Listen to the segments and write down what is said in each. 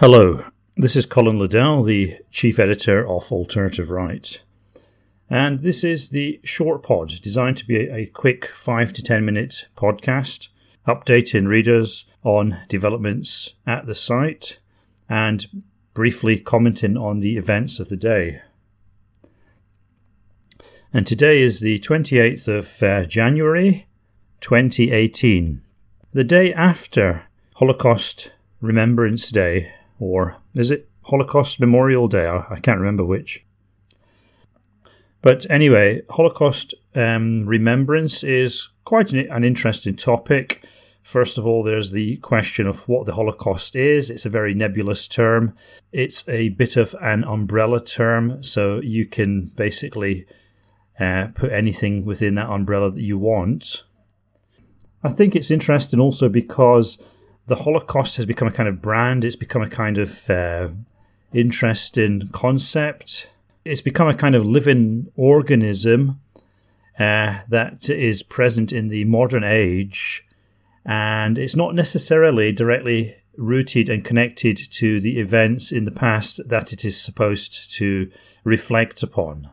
Hello, this is Colin Liddell, the Chief Editor of Alternative Right. And this is the Shortpod, designed to be a quick 5 to 10 minute podcast, updating readers on developments at the site and briefly commenting on the events of the day. And today is the 28th of January 2018, the day after Holocaust Remembrance Day. Or is it Holocaust Memorial Day? I can't remember which. But anyway, Holocaust remembrance is quite an interesting topic. First of all, there's the question of what the Holocaust is. It's a very nebulous term. It's a bit of an umbrella term, so you can basically put anything within that umbrella that you want. I think it's interesting also because the Holocaust has become a kind of brand. It's become a kind of interesting concept. It's become a kind of living organism that is present in the modern age. And it's not necessarily directly rooted and connected to the events in the past that it is supposed to reflect upon.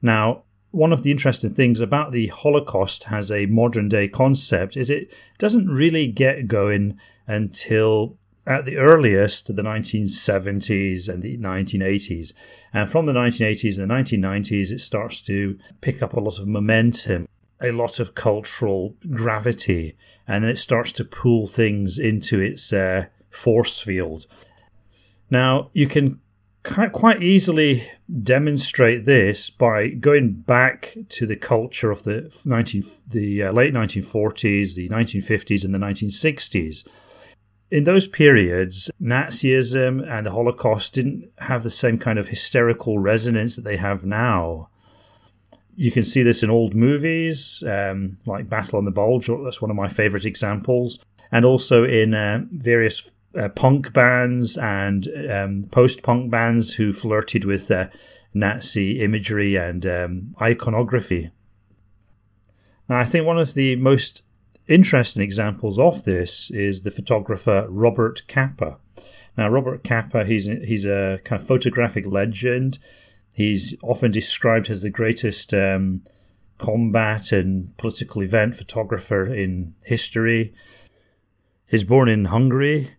Now, one of the interesting things about the Holocaust as a modern day concept is it doesn't really get going until at the earliest the 1970s and the 1980s. And from the 1980s and the 1990s, it starts to pick up a lot of momentum, a lot of cultural gravity, and then it starts to pull things into its force field. Now, you can quite easily demonstrate this by going back to the culture of the late 1940s, the 1950s, and the 1960s. In those periods, Nazism and the Holocaust didn't have the same kind of hysterical resonance that they have now. You can see this in old movies, like Battle on the Bulge. That's one of my favorite examples. And also in various punk bands and post-punk bands who flirted with Nazi imagery and iconography. Now, I think one of the most interesting examples of this is the photographer Robert Capa. Now, Robert Capa, he's a kind of photographic legend. He's often described as the greatest combat and political event photographer in history. He's born in Hungary,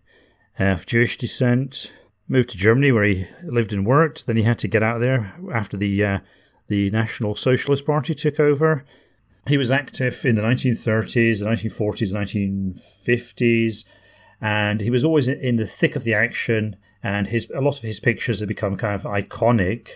of Jewish descent, moved to Germany where he lived and worked. Then he had to get out of there after the National Socialist Party took over. He was active in the 1930s, the 1940s, 1950s, and he was always in the thick of the action, and a lot of his pictures have become kind of iconic.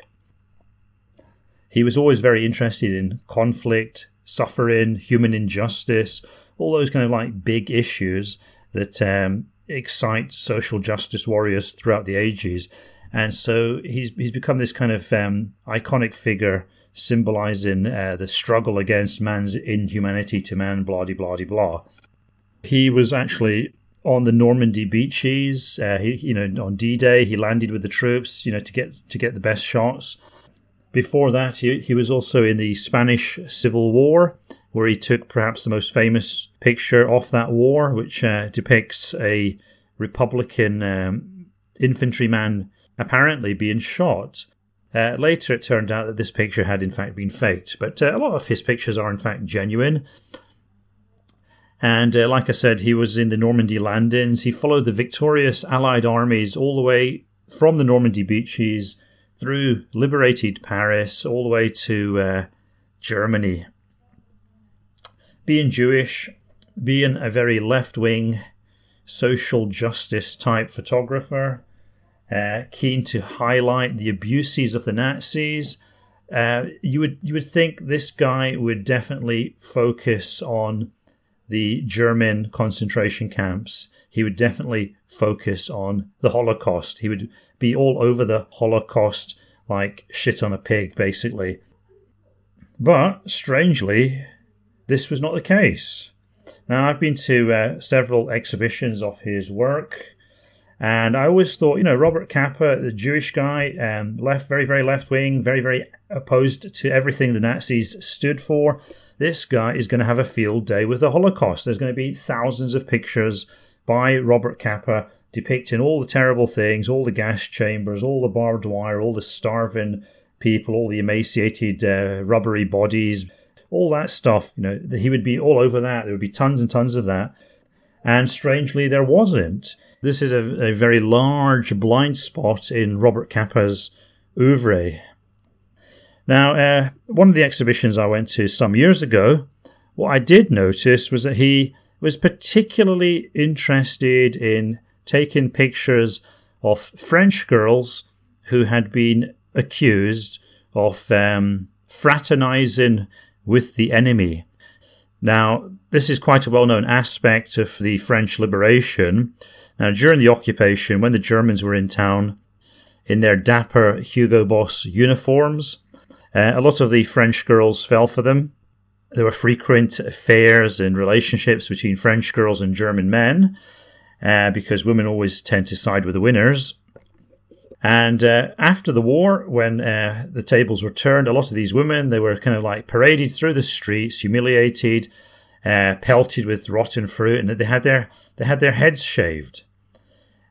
He was always very interested in conflict, suffering, human injustice, all those kind of like big issues that excite social justice warriors throughout the ages. And so he's become this kind of iconic figure symbolizing the struggle against man's inhumanity to man, blah-de-blah-de-blah. He was actually on the Normandy beaches. On D-Day, he landed with the troops, to get the best shots. Before that, he was also in the Spanish Civil War, where he took perhaps the most famous picture of that war, which depicts a Republican infantryman apparently being shot. Later, it turned out that this picture had in fact been faked, but a lot of his pictures are in fact genuine. And like I said, he was in the Normandy landings. He followed the victorious Allied armies all the way from the Normandy beaches through liberated Paris, all the way to Germany. Being Jewish, being a very left-wing social justice type photographer, keen to highlight the abuses of the Nazis, you would think this guy would definitely focus on the German concentration camps. He would definitely focus on the Holocaust. He would be all over the Holocaust like shit on a pig, basically. But strangely, this was not the case. Now, I've been to several exhibitions of his work, and I always thought, Robert Capa, the Jewish guy, very, very left-wing, very, very opposed to everything the Nazis stood for. This guy is going to have a field day with the Holocaust. There's going to be thousands of pictures by Robert Capa depicting all the terrible things, all the gas chambers, all the barbed wire, all the starving people, all the emaciated, rubbery bodies, all that stuff. He would be all over that. There would be tons and tons of that. And strangely, there wasn't. This is a very large blind spot in Robert Capa's oeuvre. Now, one of the exhibitions I went to some years ago, what I did notice was that he was particularly interested in taking pictures of French girls who had been accused of fraternizing with the enemy. Now, this is quite a well-known aspect of the French liberation. Now, during the occupation, when the Germans were in town, in their dapper Hugo Boss uniforms, a lot of the French girls fell for them. There were frequent affairs and relationships between French girls and German men, because women always tend to side with the winners. And after the war, when the tables were turned, a lot of these women, they were kind of like paraded through the streets, humiliated, pelted with rotten fruit, and they had their heads shaved.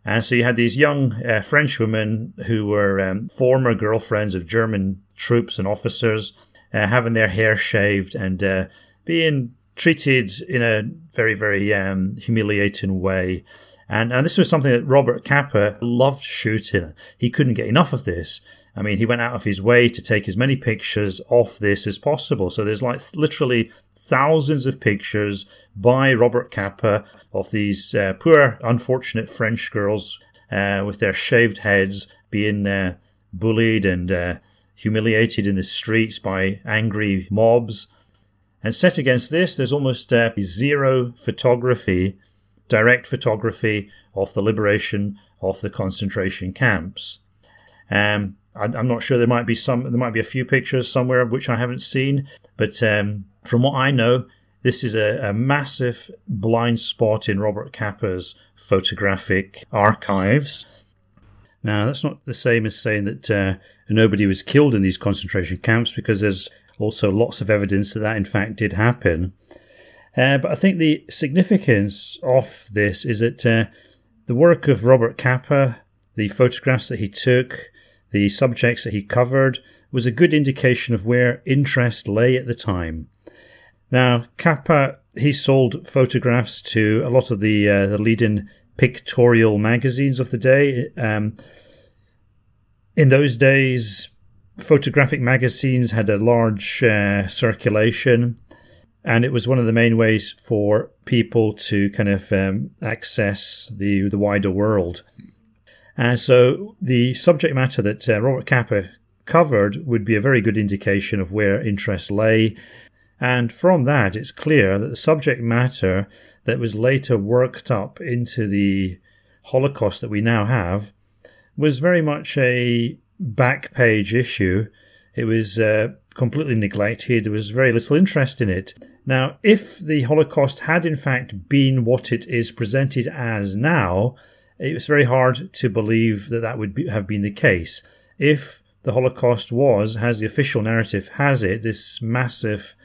And so you had these young French women who were former girlfriends of German troops and officers, having their hair shaved and being treated in a very, very humiliating way. And this was something that Robert Capa loved shooting. He couldn't get enough of this. I mean, he went out of his way to take as many pictures of this as possible. So there's like literally thousands of pictures by Robert Capa of these poor, unfortunate French girls with their shaved heads being bullied and humiliated in the streets by angry mobs. And set against this, there's almost zero photography, direct photography of the liberation of the concentration camps. I'm not sure. There might be a few pictures somewhere which I haven't seen, but from what I know, this is a massive blind spot in Robert Capa's photographic archives. Now, that's not the same as saying that nobody was killed in these concentration camps, because there's also lots of evidence that in fact did happen. But I think the significance of this is that the work of Robert Capa, the photographs that he took, the subjects that he covered, was a good indication of where interest lay at the time. Now, Capa, he sold photographs to a lot of the leading pictorial magazines of the day. In those days, photographic magazines had a large circulation, and it was one of the main ways for people to kind of access the wider world. And so the subject matter that Robert Capa covered would be a very good indication of where interest lay. And from that, it's clear that the subject matter that was later worked up into the Holocaust that we now have was very much a back page issue. It was completely neglected. There was very little interest in it. Now, if the Holocaust had in fact been what it is presented as now, it was very hard to believe that would have been the case. If the Holocaust was, as the official narrative has it, this massive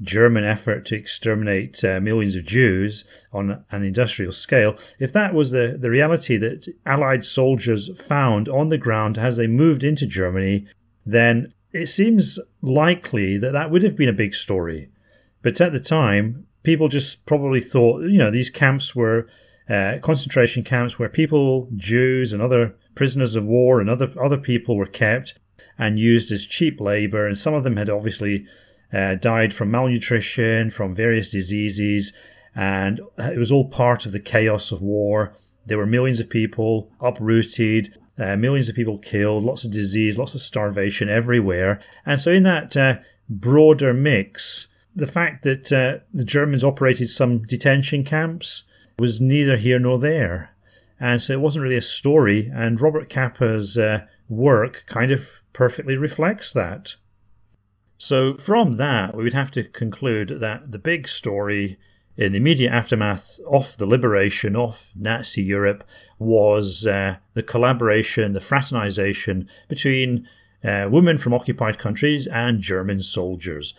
German effort to exterminate millions of Jews on an industrial scale, if that was the reality that Allied soldiers found on the ground as they moved into Germany, then it seems likely that would have been a big story. But at the time, people just probably thought, these camps were concentration camps where people, Jews and other prisoners of war and other people were kept and used as cheap labor. And some of them had obviously died from malnutrition, from various diseases, and it was all part of the chaos of war. There were millions of people uprooted, millions of people killed, lots of disease, lots of starvation everywhere. And so in that broader mix, the fact that the Germans operated some detention camps was neither here nor there. And so it wasn't really a story, and Robert Capa's work kind of perfectly reflects that. So from that, we would have to conclude that the big story in the immediate aftermath of the liberation of Nazi Europe was the collaboration, the fraternization between women from occupied countries and German soldiers.